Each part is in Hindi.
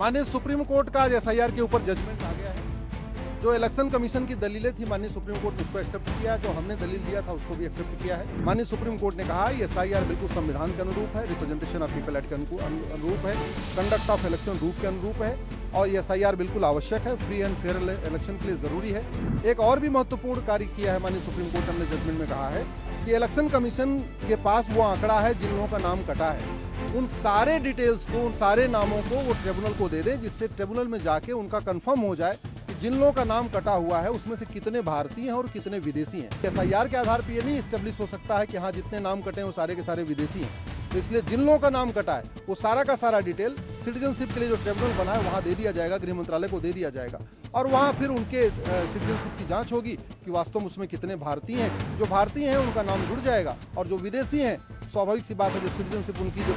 माननीय सुप्रीम कोर्ट का आज एसआईआर के ऊपर जजमेंट आ गया है। जो इलेक्शन कमीशन की दलीलें थी माननीय सुप्रीम कोर्ट ने उसको एक्सेप्ट किया, जो हमने दलील दिया था उसको भी एक्सेप्ट किया है। माननीय सुप्रीम कोर्ट ने कहा ये एसआईआर बिल्कुल संविधान के अनुरूप है, रिप्रेजेंटेशन ऑफ पीपल एक्ट के अनुरूप है, कंडक्ट ऑफ इलेक्शन रूल के अनुरूप है और ये एसआईआर बिल्कुल आवश्यक है, फ्री एंड फेयर इलेक्शन के लिए जरूरी है। एक और भी महत्वपूर्ण कार्य किया है माननीय सुप्रीम कोर्ट ने जजमेंट में कहा है कि इलेक्शन कमीशन के पास वो आंकड़ा है जिन लोगों का नाम कटा है, उन सारे डिटेल्स को, उन सारे नामों को वो ट्रिब्यूनल को दे दें, जिससे ट्रिब्यूनल में जाके उनका कंफर्म हो जाए कि जिन लोगों का नाम कटा हुआ है उसमें से कितने भारतीय हैं और कितने विदेशी हैं। एसआईआर के आधार पर ये नहीं स्टेब्लिश हो सकता है कि हाँ जितने नाम कटे हैं वो सारे के सारे विदेशी हैं। तो इसलिए जिन लोगों का नाम कटा है वो सारा का सारा डिटेल सिटीजनशिप के लिए जो ट्रिब्यूनल बना है वहाँ दे दिया जाएगा, गृह मंत्रालय को दे दिया जाएगा और वहाँ फिर उनके सिटीजनशिप की जांच होगी कि वास्तव में उसमें कितने भारतीय हैं। जो भारतीय हैं उनका नाम जुड़ जाएगा और जो विदेशी हैं स्वाभाविक सी बात है, जो सिटीजनशिप उनकी जो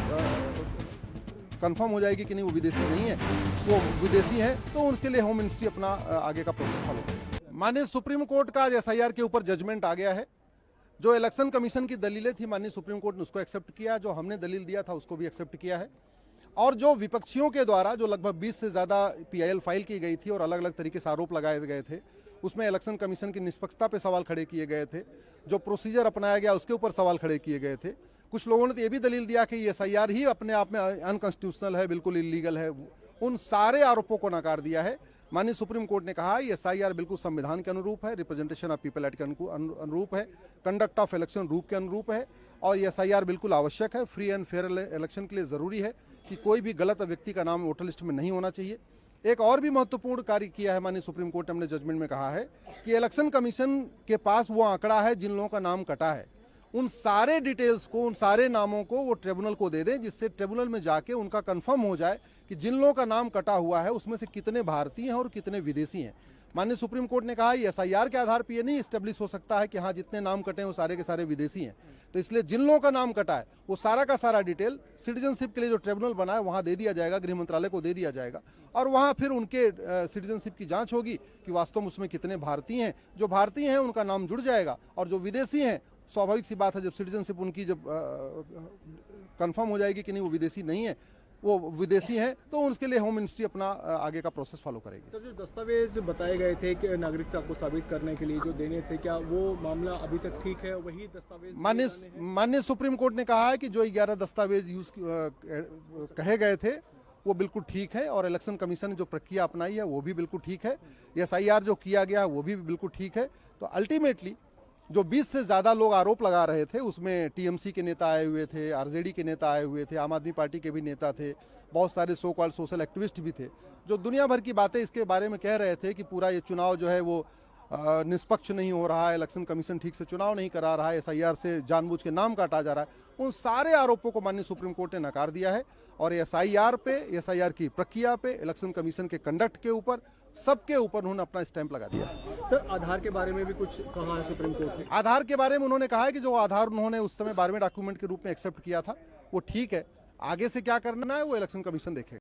कंफर्म हो जाएगी कि नहीं वो विदेशी नहीं है, वो विदेशी हैं, तो उसके लिए होम मिनिस्ट्री अपना आगे का प्रोसेस फॉलो करेगी। माननीय सुप्रीम कोर्ट का आज एसआईआर के ऊपर जजमेंट आ गया है। जो इलेक्शन कमीशन की दलीलें थी माननीय सुप्रीम कोर्ट ने उसको एक्सेप्ट किया, जो हमने दलील दिया था उसको भी एक्सेप्ट किया है और जो विपक्षियों के द्वारा जो लगभग 20 से ज़्यादा पीआईएल फाइल की गई थी और अलग अलग तरीके से आरोप लगाए गए थे, उसमें इलेक्शन कमीशन की निष्पक्षता पे सवाल खड़े किए गए थे, जो प्रोसीजर अपनाया गया उसके ऊपर सवाल खड़े किए गए थे। कुछ लोगों ने तो ये भी दलील दिया कि ये एसआईआर ही अपने आप में अनकॉन्स्टिट्यूशनल है, बिल्कुल इलीगल है। उन सारे आरोपों को नकार दिया है। माननीय सुप्रीम कोर्ट ने कहा ये एसआईआर बिल्कुल संविधान के अनुरूप है, रिप्रेजेंटेशन ऑफ पीपल एक्ट के अनुरूप है, कंडक्ट ऑफ इलेक्शन रूल के अनुरूप है और ये एसआईआर बिल्कुल आवश्यक है, फ्री एंड फेयर इलेक्शन के लिए जरूरी है कि कोई भी गलत व्यक्ति का नाम वोटर लिस्ट में नहीं होना चाहिए। एक और भी महत्वपूर्ण कार्य किया है माननीय सुप्रीम कोर्ट ने अपने जजमेंट में कहा है कि इलेक्शन कमीशन के पास वो आंकड़ा है जिन लोगों का नाम कटा है, उन सारे डिटेल्स को, उन सारे नामों को वो ट्रिब्यूनल को दे दें, जिससे ट्रिब्यूनल में जाके उनका कंफर्म हो जाए कि जिन लोगों का नाम कटा हुआ है उसमें से कितने भारतीय हैं और कितने विदेशी हैं। माननीय सुप्रीम कोर्ट ने कहा ये एसआईआर के आधार पर ये नहीं स्टेब्लिश हो सकता है कि हाँ जितने नाम कटे हैं वो सारे के सारे विदेशी हैं। तो इसलिए जिन लोगों का नाम कटा है वो सारा का सारा डिटेल सिटीजनशिप के लिए जो ट्रिब्यूनल बना है वहाँ दे दिया जाएगा, गृह मंत्रालय को दे दिया जाएगा और वहाँ फिर उनके सिटीजनशिप की जाँच होगी कि वास्तव में उसमें कितने भारतीय हैं। जो भारतीय हैं उनका नाम जुड़ जाएगा और जो विदेशी हैं स्वाभाविक सी बात है, जब सिटीजनशिप उनकी जब कंफर्म हो जाएगी कि नहीं वो विदेशी नहीं है, वो विदेशी हैं, तो उसके लिए होम मिनिस्ट्री अपना आगे का प्रोसेस फॉलो करेगी। सर, जो दस्तावेज बताए गए थे कि नागरिकता को साबित करने के लिए जो देने थे, क्या वो मामला अभी तक ठीक है? वही दस्तावेज माननीय सुप्रीम कोर्ट ने कहा है कि जो 11 दस्तावेज यूज कहे गए थे वो बिल्कुल ठीक है और इलेक्शन कमीशन ने जो प्रक्रिया अपनाई है वो भी बिल्कुल ठीक है। एसआईआर जो किया गया वो भी बिल्कुल ठीक है। तो अल्टीमेटली जो 20 से ज़्यादा लोग आरोप लगा रहे थे उसमें टीएमसी के नेता आए हुए थे, आरजेडी के नेता आए हुए थे, आम आदमी पार्टी के भी नेता थे, बहुत सारे सो कॉल्ड सोशल एक्टिविस्ट भी थे, जो दुनिया भर की बातें इसके बारे में कह रहे थे कि पूरा ये चुनाव जो है वो निष्पक्ष नहीं हो रहा है, इलेक्शन कमीशन ठीक से चुनाव नहीं करा रहा है, एसआईआर से जानबूझ के नाम काटा जा रहा है। उन सारे आरोपों को माननीय सुप्रीम कोर्ट ने नकार दिया है और एसआईआर पे, एसआईआर की प्रक्रिया पे, इलेक्शन कमीशन के कंडक्ट के ऊपर, सबके ऊपर उन्होंने अपना स्टैंप लगा दिया। सर, आधार के बारे में भी कुछ कहा है सुप्रीम कोर्ट ने? आधार के बारे में उन्होंने कहा है कि जो आधार उन्होंने उस समय 12वें डॉक्यूमेंट के रूप में एक्सेप्ट किया था वो ठीक है, आगे से क्या करना है वो इलेक्शन कमीशन देखेगा।